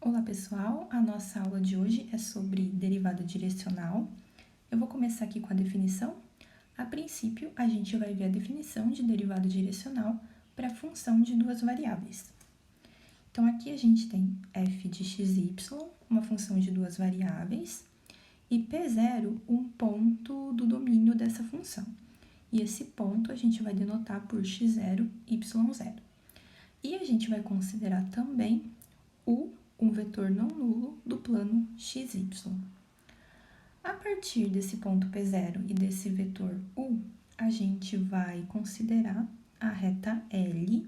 Olá pessoal, a nossa aula de hoje é sobre derivada direcional. Eu vou começar aqui com a definição. A princípio, a gente vai ver a definição de derivada direcional para a função de duas variáveis. Então, aqui a gente tem f de xy, uma função de duas variáveis, e p0, um ponto do domínio dessa função. E esse ponto a gente vai denotar por x0, y0. E a gente vai considerar também um vetor não nulo do plano xy. A partir desse ponto P0 e desse vetor U, a gente vai considerar a reta L,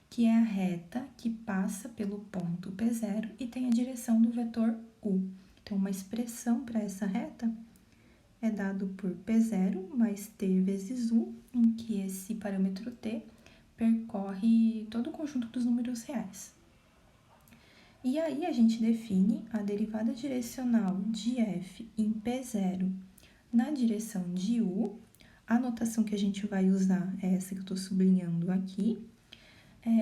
que é a reta que passa pelo ponto P0 e tem a direção do vetor U. Então, uma expressão para essa reta é dado por P0 mais T vezes U, em que esse parâmetro T percorre todo o conjunto dos números reais. E aí, a gente define a derivada direcional de f em P0 na direção de U. A notação que a gente vai usar é essa que eu estou sublinhando aqui.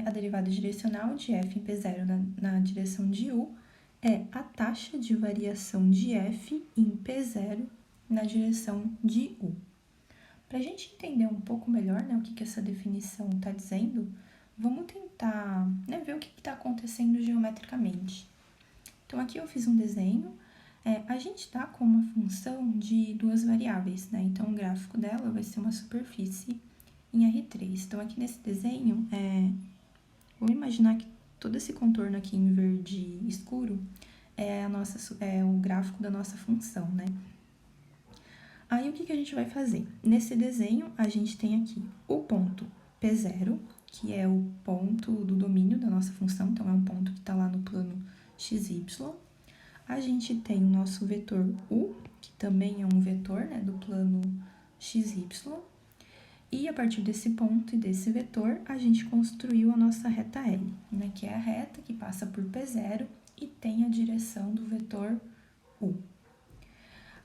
A derivada direcional de f em P0 na direção de U é a taxa de variação de f em P0 na direção de U. Para a gente entender um pouco melhor, né, o que essa definição está dizendo, vamos tentar ver o que está acontecendo geometricamente. Então, aqui eu fiz um desenho. A gente está com uma função de duas variáveis, né? Então, o gráfico dela vai ser uma superfície em R3. Então, aqui nesse desenho, vamos imaginar que todo esse contorno aqui em verde escuro é o gráfico da nossa função, né? Aí, o que a gente vai fazer? Nesse desenho, a gente tem aqui o ponto P0, que é o ponto do domínio da nossa função, então é um ponto que está lá no plano xy. A gente tem o nosso vetor U, que também é um vetor, né, do plano xy. E a partir desse ponto e desse vetor, a gente construiu a nossa reta L, né, que é a reta que passa por P0 e tem a direção do vetor U.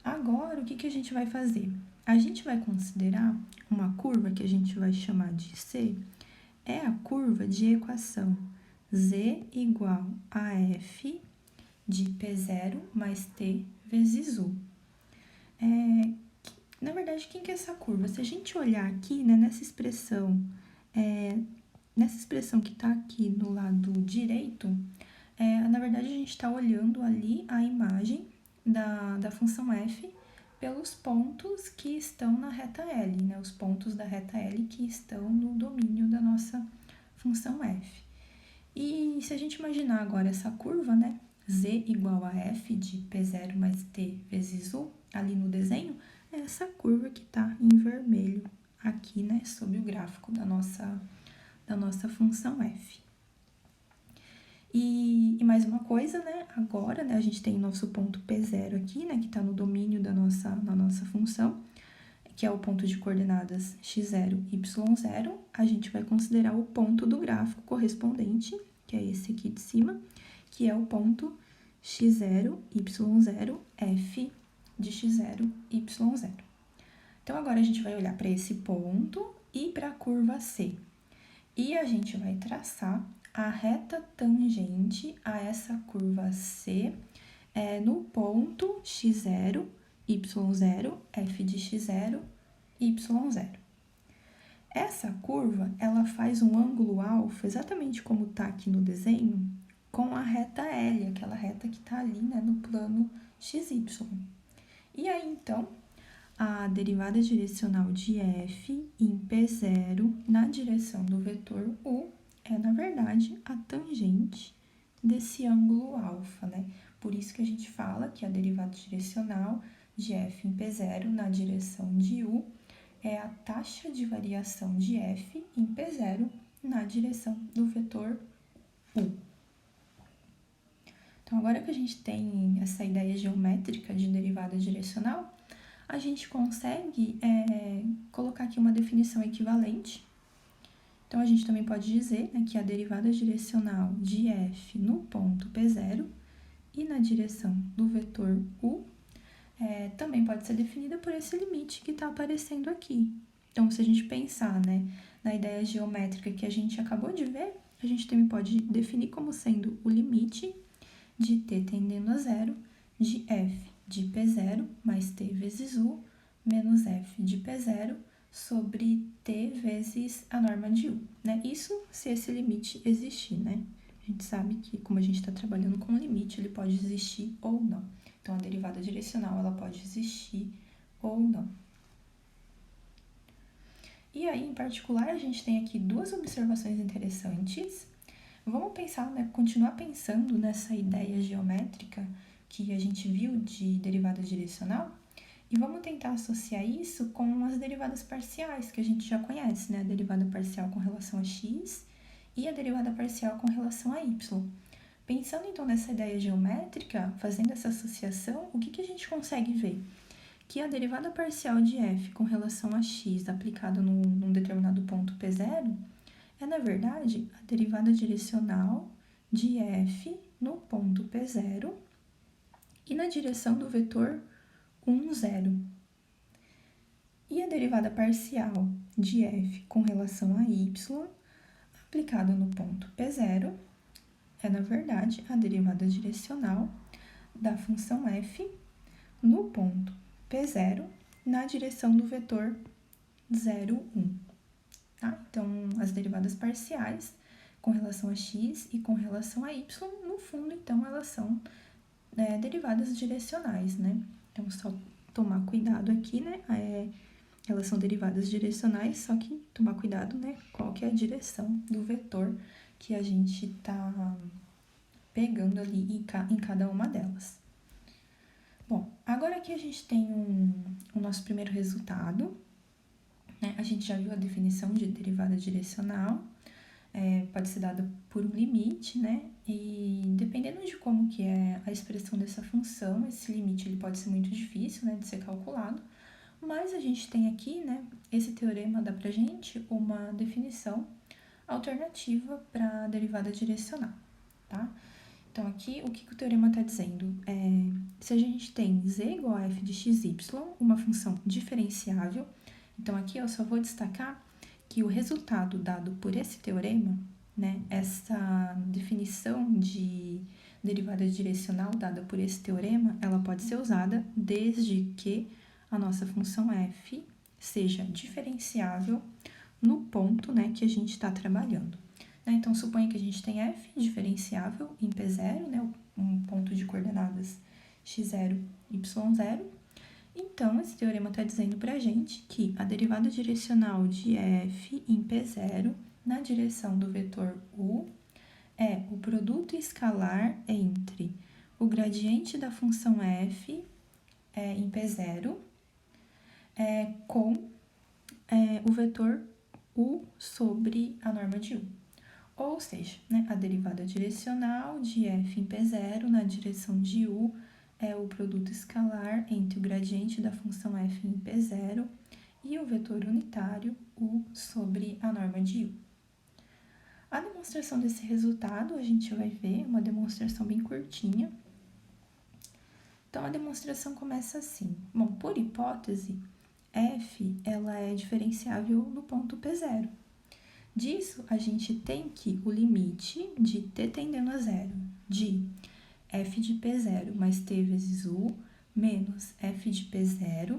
Agora, o que a gente vai fazer? A gente vai considerar uma curva que a gente vai chamar de C, é a curva de equação z igual a f de P0 mais T vezes U. Na verdade, quem que é essa curva? Se a gente olhar aqui, né, nessa expressão que está aqui no lado direito, na verdade, a gente está olhando ali a imagem da função f pelos pontos que estão na reta L, né, os pontos da reta L que estão no domínio da nossa função f. E se a gente imaginar agora essa curva, né, z igual a f de P0 mais T vezes U, ali no desenho, é essa curva que está em vermelho aqui, né, sob o gráfico da nossa função f. E mais uma coisa, né, agora, né, a gente tem o nosso ponto P0 aqui, né, que está no domínio da nossa função, que é o ponto de coordenadas x0, y0, a gente vai considerar o ponto do gráfico correspondente, que é esse aqui de cima, que é o ponto x0, y0, f de x0, y0. Então, agora a gente vai olhar para esse ponto e para a curva C. E a gente vai traçar a reta tangente a essa curva C no ponto x0, y0, f de x0, y0. Essa curva, ela faz um ângulo alfa, exatamente como está aqui no desenho, com a reta L, aquela reta que está ali, né, no plano xy. E aí, então, a derivada direcional de f em P0 na direção do vetor U é, na verdade, a tangente desse ângulo alfa, né? Por isso que a gente fala que a derivada direcional de f em P0 na direção de U é a taxa de variação de f em P0 na direção do vetor U. Então, agora que a gente tem essa ideia geométrica de derivada direcional, a gente consegue colocar aqui uma definição equivalente. Então, a gente também pode dizer, né, que a derivada direcional de f no ponto P0 e na direção do vetor U também pode ser definida por esse limite que está aparecendo aqui. Então, se a gente pensar, né, na ideia geométrica que a gente acabou de ver, a gente também pode definir como sendo o limite de t tendendo a zero de f de P0 mais t vezes u menos f de P0 sobre t vezes a norma de u, né? Isso se esse limite existir, né? A gente sabe que, como a gente está trabalhando com limite, ele pode existir ou não. Então, a derivada direcional, ela pode existir ou não. E aí, em particular, a gente tem aqui duas observações interessantes. Vamos pensar, né, continuar pensando nessa ideia geométrica que a gente viu de derivada direcional e vamos tentar associar isso com as derivadas parciais que a gente já conhece, né? A derivada parcial com relação a x e a derivada parcial com relação a y. Pensando então nessa ideia geométrica, fazendo essa associação, o que a gente consegue ver? Que a derivada parcial de f com relação a x aplicada num determinado ponto P0 é, na verdade, a derivada direcional de f no ponto P0 e na direção do vetor 1, 0. E a derivada parcial de f com relação a y aplicada no ponto P0 é, na verdade, a derivada direcional da função f no ponto P0 na direção do vetor 0, 1. Tá? Então, as derivadas parciais com relação a x e com relação a y, no fundo, então, elas são derivadas direcionais, né? Então, só tomar cuidado aqui, né? Elas são derivadas direcionais, só que tomar cuidado, né? Qual que é a direção do vetor que a gente tá pegando ali em cada uma delas. Bom, agora aqui a gente tem o nosso primeiro resultado, né? A gente já viu a definição de derivada direcional, pode ser dada por um limite, né? E dependendo de como que é a expressão dessa função, esse limite ele pode ser muito difícil, né, de ser calculado, mas a gente tem aqui, né, esse teorema dá pra gente uma definição alternativa para a derivada direcional, tá? Então, aqui, o que o teorema está dizendo? Se a gente tem z igual a f de xy, uma função diferenciável, então aqui eu só vou destacar que o resultado dado por esse teorema, né, essa definição de derivada direcional dada por esse teorema, ela pode ser usada desde que a nossa função f seja diferenciável no ponto, né, que a gente está trabalhando. Então, suponha que a gente tem f diferenciável em P0, né, um ponto de coordenadas x0, y0. Então, esse teorema está dizendo para a gente que a derivada direcional de f em P0 na direção do vetor u é o produto escalar entre o gradiente da função f em P0 com o vetor u sobre a norma de u. Ou seja, né, a derivada direcional de f em P0 na direção de u é o produto escalar entre o gradiente da função f em P0 e o vetor unitário u sobre a norma de u. A demonstração desse resultado, a gente vai ver uma demonstração bem curtinha. Então, a demonstração começa assim. Bom, por hipótese, f ela é diferenciável no ponto P0. Disso, a gente tem que o limite de t tendendo a zero de f de P0 mais t vezes u menos f de P0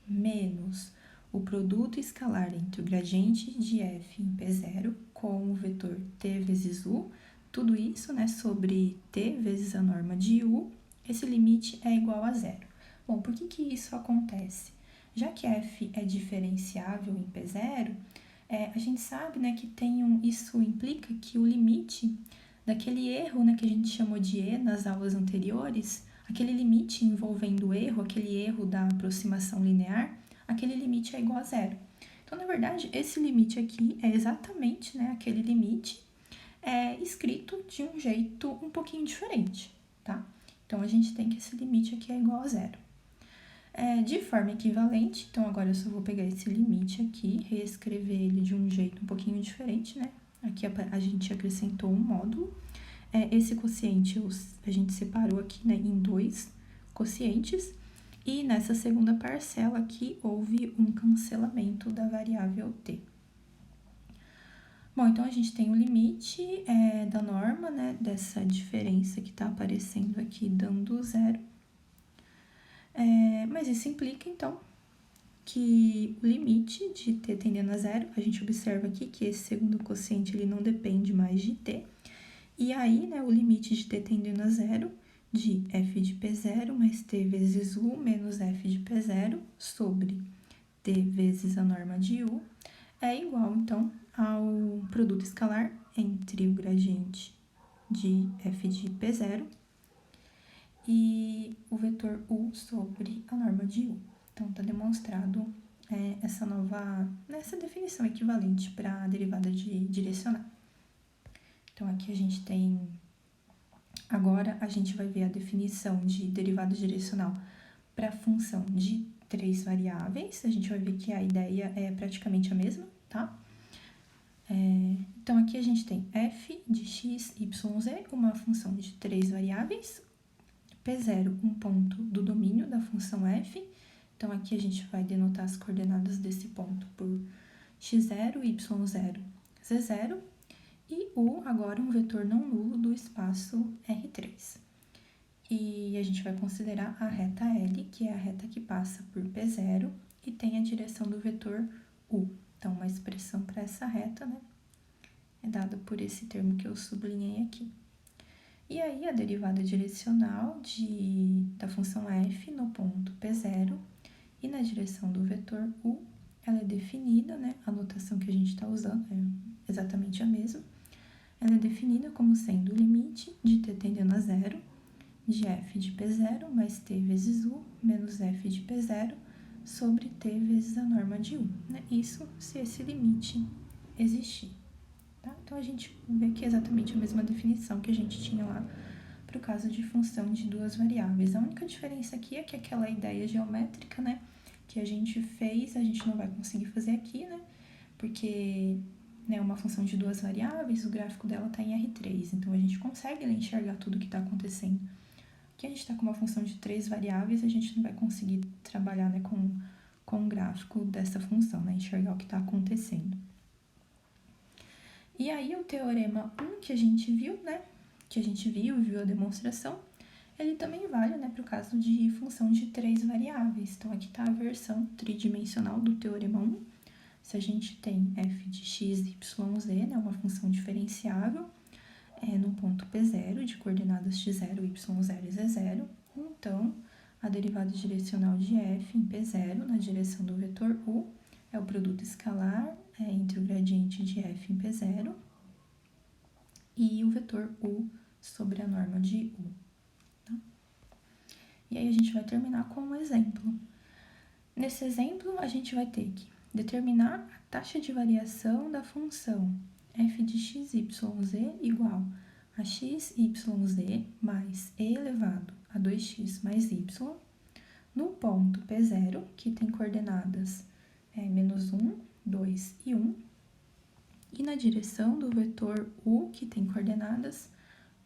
menos o produto escalar entre o gradiente de f em P0 com o vetor t vezes u, tudo isso, né, sobre t vezes a norma de u, esse limite é igual a zero. Bom, por que isso acontece? Já que f é diferenciável em P0, a gente sabe, né, que isso implica que o limite daquele erro, né, que a gente chamou de E nas aulas anteriores, aquele limite envolvendo o erro, aquele erro da aproximação linear, aquele limite é igual a zero. Então, na verdade, esse limite aqui é exatamente, né, aquele limite escrito de um jeito um pouquinho diferente, tá? Então, a gente tem que esse limite aqui é igual a zero. De forma equivalente, então agora eu só vou pegar esse limite aqui, reescrever ele de um jeito um pouquinho diferente, né? Aqui a gente acrescentou um módulo. Esse quociente a gente separou aqui, né, em dois quocientes. E nessa segunda parcela aqui houve um cancelamento da variável t. Bom, então a gente tem o limite da norma, né, dessa diferença que está aparecendo aqui dando zero. Mas isso implica, então, que o limite de t tendendo a zero, a gente observa aqui que esse segundo quociente ele não depende mais de t, e aí, né, o limite de t tendendo a zero de f de p0 mais t vezes u menos f de p0 sobre t vezes a norma de u é igual, então, ao produto escalar entre o gradiente de f de p0 e o vetor u sobre a norma de u. Então, está demonstrado essa definição equivalente para a derivada direcional. Então, aqui a gente tem... Agora, a gente vai ver a definição de derivada direcional para a função de 3 variáveis. A gente vai ver que a ideia é praticamente a mesma, tá? Então, aqui a gente tem f de x, y, z, uma função de 3 variáveis, P0, um ponto do domínio da função f. Então, aqui a gente vai denotar as coordenadas desse ponto por x0, y0, z0. E u, agora, um vetor não nulo do espaço R3. E a gente vai considerar a reta L, que é a reta que passa por P0 e tem a direção do vetor u. Então, uma expressão para essa reta, né, é dada por esse termo que eu sublinhei aqui. E aí, a derivada direcional da função f no ponto P0 e na direção do vetor u, ela é definida, né? A notação que a gente está usando é exatamente a mesma. Ela é definida como sendo o limite de t tendendo a zero de f de P0 mais t vezes u menos f de P0 sobre t vezes a norma de u, né? Isso se esse limite existir. Tá? Então, a gente vê que é exatamente a mesma definição que a gente tinha lá para o caso de função de 2 variáveis. A única diferença aqui é que aquela ideia geométrica, né, que a gente fez, a gente não vai conseguir fazer aqui, né, porque, né, uma função de 2 variáveis, o gráfico dela está em R3, então a gente consegue, né, enxergar tudo o que está acontecendo. Aqui a gente está com uma função de 3 variáveis, a gente não vai conseguir trabalhar, né, com o gráfico dessa função, né, enxergar o que está acontecendo. E aí, o teorema 1 que a gente viu, né, viu a demonstração, ele também vale, né, para o caso de função de 3 variáveis. Então, aqui está a versão tridimensional do teorema 1. Se a gente tem f de x, y, z, né, uma função diferenciável, no ponto P0, de coordenadas x0, y0 e z0, então, a derivada direcional de f em P0, na direção do vetor u, é o produto escalar entre o gradiente de f em P0 e o vetor u sobre a norma de u. Tá? E aí a gente vai terminar com um exemplo. Nesse exemplo, a gente vai ter que determinar a taxa de variação da função f de x, y, z igual a x, y, z mais e elevado a 2x mais y no ponto P0, que tem coordenadas menos 1, 2 e 1, e na direção do vetor u, que tem coordenadas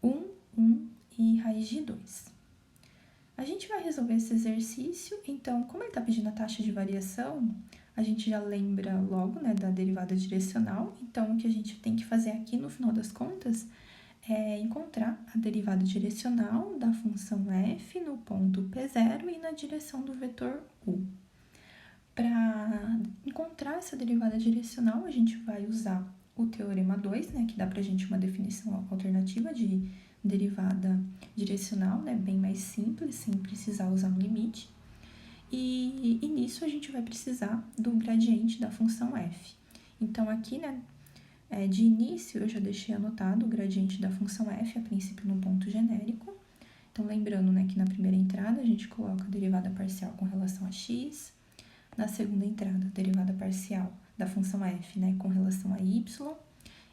1, 1 e raiz de 2. A gente vai resolver esse exercício, então, como ele está pedindo a taxa de variação, a gente já lembra logo, né, da derivada direcional, então o que a gente tem que fazer aqui, no final das contas, é encontrar a derivada direcional da função f no ponto P0 e na direção do vetor u. Para encontrar essa derivada direcional, a gente vai usar o teorema 2, né, que dá pra gente uma definição alternativa de derivada direcional, né, bem mais simples, sem precisar usar um limite. E nisso a gente vai precisar do gradiente da função f. Então, aqui, né, de início, eu já deixei anotado o gradiente da função f, a princípio no ponto genérico. Então, lembrando, né, que na primeira entrada a gente coloca a derivada parcial com relação a x, na segunda entrada, a derivada parcial da função f, né, com relação a y,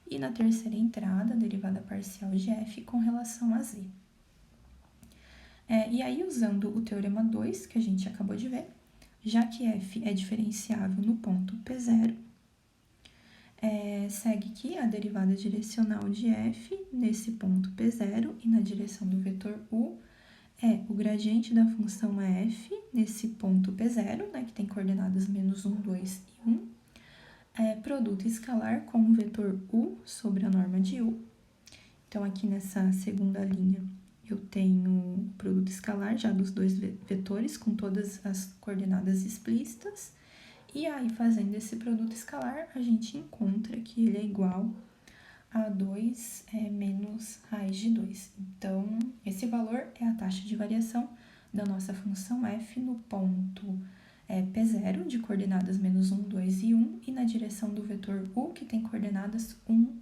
e na terceira entrada, a derivada parcial de f com relação a z. E aí, usando o teorema 2, que a gente acabou de ver, já que f é diferenciável no ponto P0, segue que a derivada direcional de f nesse ponto P0 e na direção do vetor u é o gradiente da função f nesse ponto P0, né, que tem coordenadas menos 1, 2 e 1, produto escalar com o vetor u sobre a norma de u, Então, aqui nessa segunda linha, eu tenho o produto escalar já dos dois vetores com todas as coordenadas explícitas. E aí, fazendo esse produto escalar, a gente encontra que ele é igual a 2 menos raiz de 2. Então, esse valor é a taxa de variação da nossa função f no ponto P0, de coordenadas menos 1, 2 e 1, e na direção do vetor u, que tem coordenadas 1,